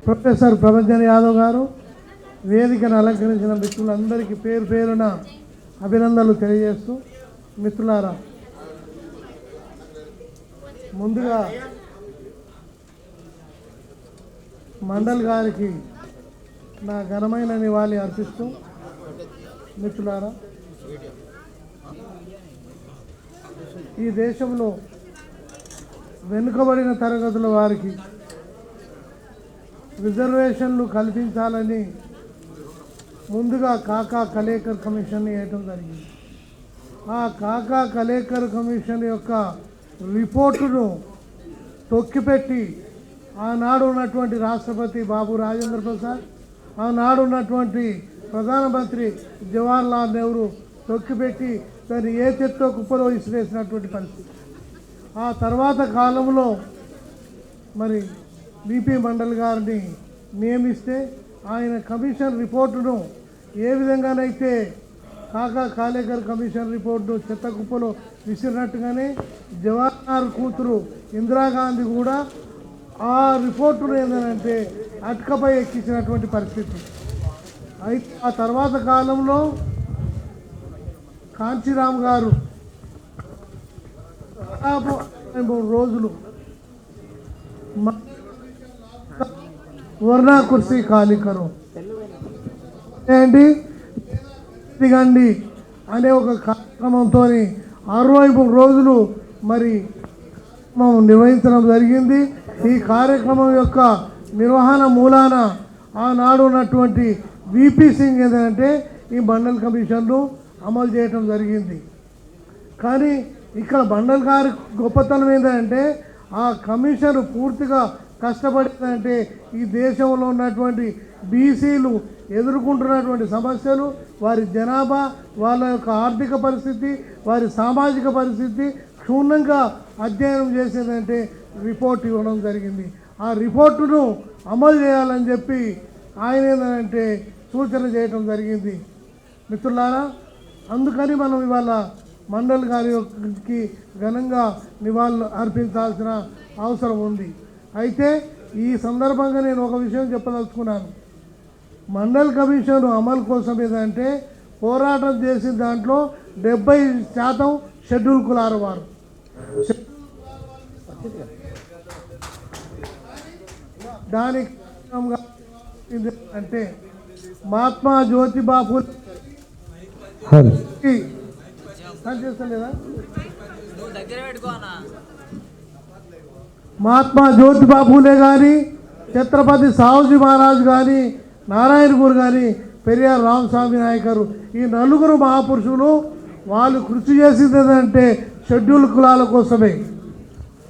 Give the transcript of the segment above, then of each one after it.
Professor Prabhanjan Yadav గారు, వేదికను అలంకరించిన మిత్రులందరికీ పేరు పేరున అభినందనలు తెలియజేస్తూ, మిత్రులారా, ముందుగా మండల్ గారికి నా ఘనమైన నివాళి అర్పిస్తూ, మిత్రులారా, ఈ దేశంలో వెనుకబడిన తరగతుల వారికి రిజర్వేషన్లు కల్పించాలని ముందుగా కాకా కలేకర్ కమిషన్ వేయటం జరిగింది. ఆ కాకా కలేకర్ కమిషన్ యొక్క రిపోర్టును తొక్కిపెట్టి ఆనాడు ఉన్నటువంటి రాష్ట్రపతి బాబు రాజేంద్ర ప్రసాద్, ఆనాడు ఉన్నటువంటి ప్రధానమంత్రి జవహర్లాల్ నెహ్రూ తొక్కిపెట్టి దాన్ని ఏ చెత్తో కుప్పలో విసిరేసినటువంటి పరిస్థితి. ఆ తర్వాత కాలంలో మరి బీపీ మండల్ గారిని నియమిస్తే ఆయన కమిషన్ రిపోర్టును ఏ విధంగానైతే కాకా కాలేకర్ కమిషన్ రిపోర్టును చెత్త కుప్పలో విసిరినట్టుగానే జవహర్లాల్ కూతురు ఇందిరాగాంధీ కూడా ఆ రిపోర్టును ఏంటంటే అటకపై ఎక్కించినటువంటి పరిస్థితి. అయితే ఆ తర్వాత కాలంలో కాంచీరామ్ గారు దాదాపు 3 రోజులు వర్ణా కుర్సీ ఖాళీ కరో ఏంటి దిగండి అనే ఒక కార్యక్రమంతో 63 రోజులు మరి నిర్వహించడం జరిగింది. ఈ కార్యక్రమం యొక్క నిర్వహణ మూలాన ఆనాడు ఉన్నటువంటి విపి సింగ్ ఏంటంటే ఈ మండల్ కమిషన్ను అమలు చేయటం జరిగింది. కానీ ఇక్కడ మండల్ గారి గొప్పతనం ఏంటంటే ఆ కమిషన్ పూర్తిగా కష్టపడిందంటే ఈ దేశంలో ఉన్నటువంటి బీసీలు ఎదుర్కొంటున్నటువంటి సమస్యలు, వారి జనాభా, వాళ్ళ యొక్క ఆర్థిక పరిస్థితి, వారి సామాజిక పరిస్థితి క్షుణ్ణంగా అధ్యయనం చేసేదంటే రిపోర్ట్ ఇవ్వడం జరిగింది. ఆ రిపోర్టును అమలు చేయాలని చెప్పి ఆయన ఏంటంటే సూచన చేయడం జరిగింది. మిత్రులారా, అందుకని మనం ఇవాళ మండల్ గారికి ఘనంగా నివాళులు అర్పించాల్సిన అవసరం ఉంది. అయితే ఈ సందర్భంగా నేను ఒక విషయం చెప్పదలుచుకున్నాను. మండల్ కమిషన్ అమలు కోసం ఏదంటే పోరాటం చేసిన దాంట్లో 70% షెడ్యూల్ కులాల వారు. దానికి అంటే మహాత్మా జ్యోతిబా ఫూలే చేస్తలేదా, మహాత్మా జ్యోతిబా ఫూలే కానీ, ఛత్రపతి సాహుజీ మహారాజ్ కానీ, నారాయణగూర్ కానీ, పెరియార్ రామస్వామి నాయకరు, ఈ 4 మహాపురుషులు వాళ్ళు కృషి చేసింది ఏంటంటే షెడ్యూల్ కులాల కోసమే.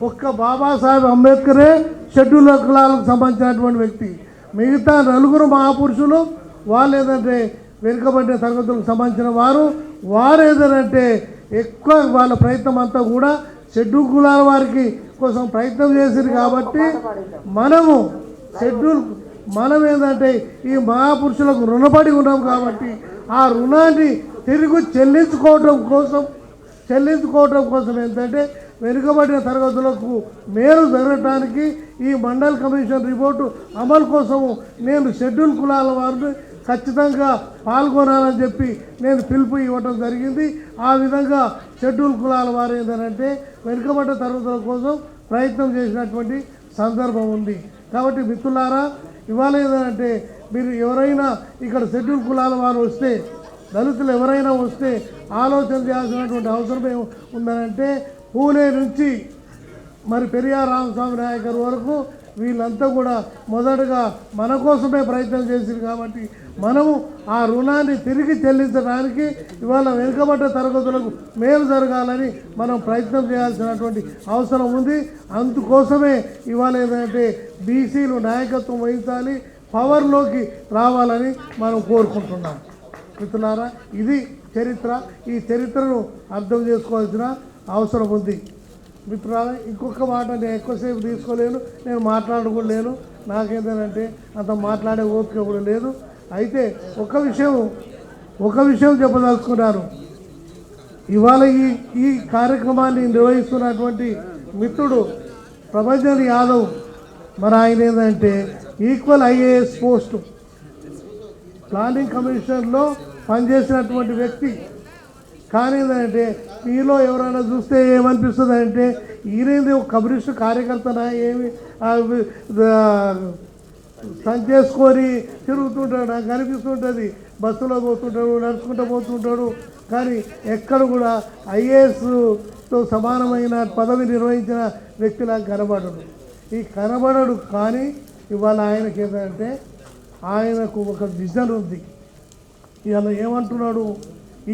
ఒక్క బాబాసాహెబ్ అంబేద్కరే షెడ్యూల్ కులాలకు సంబంధించినటువంటి వ్యక్తి. మిగతా 4 మహాపురుషులు వాళ్ళు ఏంటంటే వెనుకబడిన తరగతులకు సంబంధించిన వారు ఏదంటే ఎక్కువ వాళ్ళ ప్రయత్నం అంతా కూడా షెడ్యూల్ కులాల వారికి కోసం ప్రయత్నం చేసింది. కాబట్టి మనం ఏంటంటే ఈ మహాపురుషులకు రుణపడి ఉన్నాం. కాబట్టి ఆ రుణాన్ని తిరిగి చెల్లించుకోవడం కోసం ఏంటంటే వెనుకబడిన తరగతులకు మేలు జరగడానికి ఈ మండల్ కమిషన్ రిపోర్టు అమలు కోసము నేను షెడ్యూల్ కులాల వారిని ఖచ్చితంగా పాల్గొనాలని చెప్పి నేను పిలుపు ఇవ్వటం జరిగింది. ఆ విధంగా షెడ్యూల్ కులాల వారు ఏంటంటే వెనుకబడ్డ తరగతుల కోసం ప్రయత్నం చేసినటువంటి సందర్భం ఉంది. కాబట్టి మిత్రులారా, ఇవాళ ఏంటంటే మీరు ఎవరైనా ఇక్కడ షెడ్యూల్ కులాల వారు వస్తే, దళితులు ఎవరైనా వస్తే ఆలోచన చేయాల్సినటువంటి అవసరం ఉందనంటే పూణే నుంచి మరి పెరియార్ రామస్వామి నాయకర్ వరకు వీళ్ళంతా కూడా మొదటగా మన కోసమే ప్రయత్నం చేసింది. కాబట్టి మనము ఆ రుణాన్ని తిరిగి చెల్లించడానికి ఇవాళ వెనుకబడ్డ తరగతులకు మేలు జరగాలని మనం ప్రయత్నం చేయాల్సినటువంటి అవసరం ఉంది. అందుకోసమే ఇవాళ ఏంటంటే బీసీలు నాయకత్వం వహించాలి, పవర్లోకి రావాలని మనం కోరుకుంటున్నాం. మిత్రులారా, ఇది చరిత్ర. ఈ చరిత్రను అర్థం చేసుకోవాల్సిన అవసరం ఉంది. మిత్రులారా, ఇంకొక మాట నేను ఎక్కువసేపు తీసుకోలేను, నేను మాట్లాడకూడలేను, నాకేంటంటే అంత మాట్లాడే ఓపిక కూడా లేదు. అయితే ఒక విషయం చెప్పదలుచుకున్నాను. ఇవాళ ఈ కార్యక్రమాన్ని నిర్వహిస్తున్నటువంటి మిత్రుడు ప్రభంజన్ యాదవ్, మరి ఆయన ఏంటంటే ఈక్వల్ ఐఏఎస్ పోస్టు ప్లానింగ్ కమిషన్లో పనిచేసినటువంటి వ్యక్తి. కానీ ఏంటంటే మీలో ఎవరైనా చూస్తే ఏమనిపిస్తుంది అంటే ఈయనేది ఒక కమ్యూనిస్టు కార్యకర్తనా ఏమి సంచేసుకొని తిరుగుతుంటాడు నాకు కనిపిస్తుంటుంది. బస్సులో పోతుంటాడు, నడుచుకుంటూ పోతుంటాడు. కానీ ఎక్కడ కూడా ఐఏఎస్తో సమానమైన పదవి నిర్వహించిన వ్యక్తిలా కనబడడు. ఈ కనబడడు. కానీ ఇవాళ ఆయనకి ఏంటంటే ఆయనకు ఒక విజన్ ఉంది. ఇవాళ ఏమంటున్నాడు,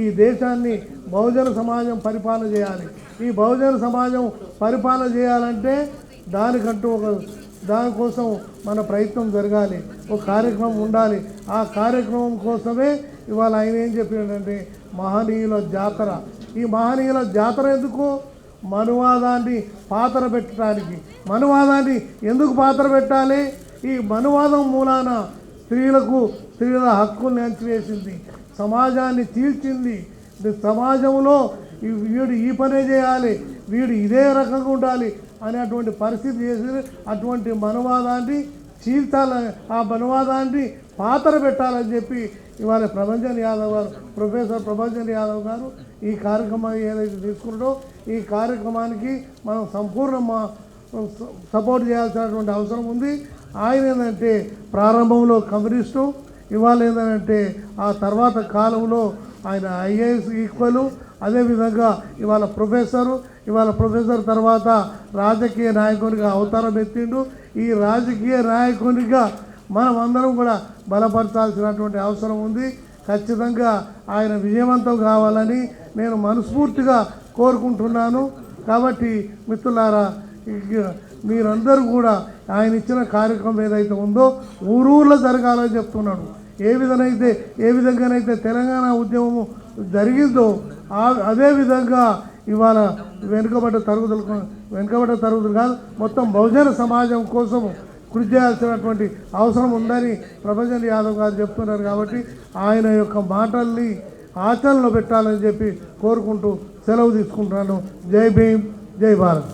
ఈ దేశాన్ని బహుజన సమాజం పరిపాలన చేయాలి. ఈ బహుజన సమాజం పరిపాలన చేయాలంటే దానికంటూ దానికోసం మన ప్రయత్నం జరగాలి, ఒక కార్యక్రమం ఉండాలి. ఆ కార్యక్రమం కోసమే ఇవాళ ఆయన ఏం చెప్పాడంటే మహనీయుల జాతర. ఈ మహనీయుల జాతర ఎందుకు? మనువాదాన్ని పాతర పెట్టడానికి. మనువాదాన్ని ఎందుకు పాతర పెట్టాలి? ఈ మనువాదం మూలాన స్త్రీల హక్కుల్ని అణచివేసింది, సమాజాన్ని చీల్చింది. సమాజంలో వీడు ఈ పనే చేయాలి, వీడు ఇదే రకంగా ఉండాలి అనేటువంటి పరిస్థితి చేసి అటువంటి మనువాదాన్ని చీల్చాలని, ఆ మనువాదాన్ని పాతర పెట్టాలని చెప్పి ఇవాళ ప్రభంజన్ యాదవ్ గారు, ప్రొఫెసర్ ప్రభంజన్ యాదవ్ గారు ఈ కార్యక్రమాన్ని ఏదైతే తీసుకున్నాడో ఈ కార్యక్రమానికి మనం సంపూర్ణ సపోర్ట్ చేయాల్సినటువంటి అవసరం ఉంది. ఆయన ఏంటంటే ప్రారంభంలో కమ్యూనిస్టు, ఇవాళ ఏంటంటే ఆ తర్వాత కాలంలో ఆయన ఐఏఎస్ ఈక్వల్, అదేవిధంగా ఇవాళ ప్రొఫెసర్ తర్వాత రాజకీయ నాయకునిగా అవతారం ఎత్తిండు. ఈ రాజకీయ నాయకునిగా మనం అందరం కూడా బలపరచాల్సినటువంటి అవసరం ఉంది. ఖచ్చితంగా ఆయన విజయవంతం కావాలని నేను మనస్ఫూర్తిగా కోరుకుంటున్నాను. కాబట్టి మిత్రులారా, మీరందరూ కూడా ఆయన ఇచ్చిన కార్యక్రమం ఏదైతే ఉందో ఊరూర్లో జరగాలని చెప్తున్నాడు. ఏ విధంగానైతే తెలంగాణ ఉద్యమము జరిగిందో అదేవిధంగా ఇవాళ వెనుకబడ్డ తరగతులు కాదు, మొత్తం బహుజన సమాజం కోసము కృషి చేయాల్సినటువంటి అవసరం ఉందని ప్రభంజన్ యాదవ్ గారు చెప్తున్నారు. కాబట్టి ఆయన యొక్క మాటల్ని ఆచరణలో పెట్టాలని చెప్పి కోరుకుంటూ సెలవు తీసుకుంటున్నాను. జై భీమ్, జై భారత్.